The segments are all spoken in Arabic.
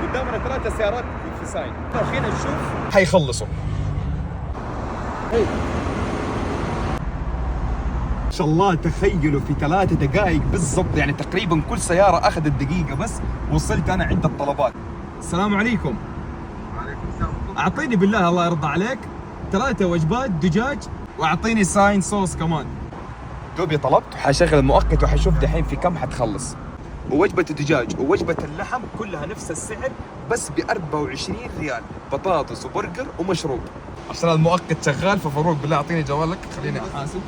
قدامنا 3 سيارات في ساين، خلينا نشوف حيخلصوا. ما شاء الله تخيلوا في 3 دقائق بالضبط، يعني تقريبا كل سيارة أخذت دقيقة بس وصلت أنا عند الطلبات. السلام عليكم. وعليكم السلام. أعطيني بالله الله يرضى عليك 3 وجبات دجاج وأعطيني ساين صوص كمان. دوبي طلبت، حشغل المؤقت وحشوف دحين في كم حتخلص. ووجبة الدجاج ووجبة اللحم كلها نفس السعر بس ب 24 ريال، بطاطس وبرجر ومشروب. عشان المؤقت شغال ففاروق بالله اعطيني جوالك خليني احاسب.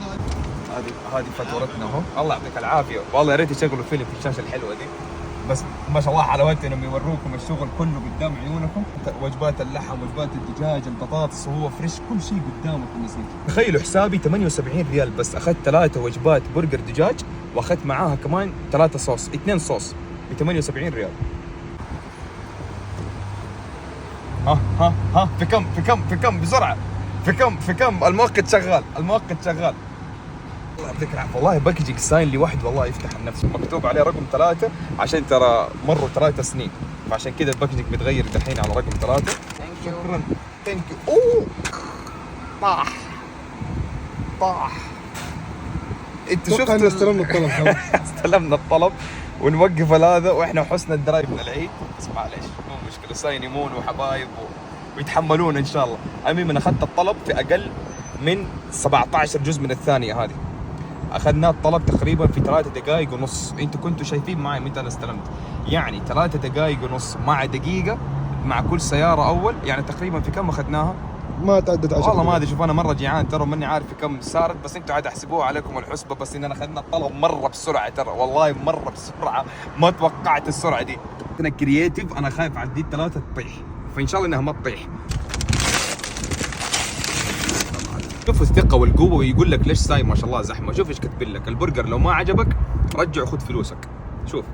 هذه فاتورتنا اهو، الله يعطيك العافيه، والله يا ريت يشغلوا فيلم في الشاشه الحلوه دي، بس ما شاء الله حلاوتهم يوروكم الشغل كله قدام عيونكم. وجبات اللحم، وجبات الدجاج، البطاطس وهو فريش، كل شيء قدامكم يصير. تخيلوا حسابي 78 ريال بس، اخذت 3 وجبات برجر دجاج واخذت معاها كمان 3 صوص، 2 صوص ب 78 ريال. ها في كم بسرعه، في كم المؤقت شغال، الله يعطيك العافيه. والله باكجينج ساين لوحده والله يفتح النفس، مكتوب عليه رقم 3 عشان ترى مروا 3 سنين، فعشان كذا الباكجينج متغير دحين على رقم 3. شكرا ثانك يو. اوه طاح. انت شفت استلمنا الطلب. استلمنا الطلب ونوقف هذا واحنا حسن الدرايف من العيد، بس معليش مو مشكله، ساين يمون وحبايب ويتحملون ان شاء الله. المهم انا اخذت الطلب في اقل من 17 جزء من الثانيه هذه، اخذنا الطلب تقريبا في 3 دقائق ونص. انتوا كنتوا شايفين معي متى انا استلمت، يعني 3 دقائق ونص مع دقيقه مع كل سياره اول، يعني تقريبا في كم اخذناها؟ ما تعدت 10 والله ما ادري. شوف انا مره جيعان ترى، ماني عارف في كم صارت، بس انتوا عاد احسبوها عليكم الحسبه، بس اننا اخذنا الطلب مره بسرعه ترى، والله مره بسرعه، ما توقعت السرعه دي. انا كرييتيف، انا خايف على دي 3 تطيح، فان شاء الله انها ما تطيح. شوف الثقه والقوه، ويقول لك ليش ساي ما شاء الله زحمه. شوف ايش كاتبين لك، البرجر لو ما عجبك رجع وخذ فلوسك. شوف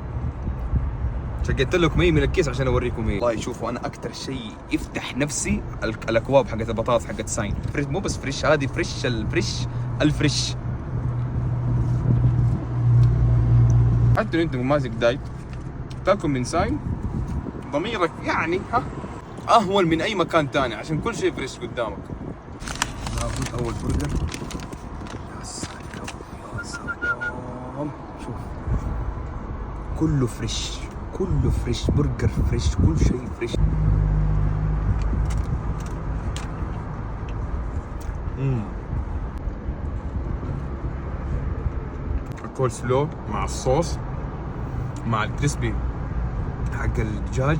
شقيت لكم ايه من الكيس عشان اوريكم ايه. والله شوفوا انا اكثر شيء يفتح نفسي الاكواب حقت البطاطس حقت ساين، فريش، مو بس فريش، هذه فريش الفريش. حتى انت ماسك دايت تاكل من ساين ضميرك يعني اهون من اي مكان ثاني، عشان كل شيء فريش قدامك. ناخذ اول برجر. يا سلام شوف كله فريش، برجر فريش، كل شيء فريش. الكول سلو مع الصوص مع الكريسبي حق الدجاج.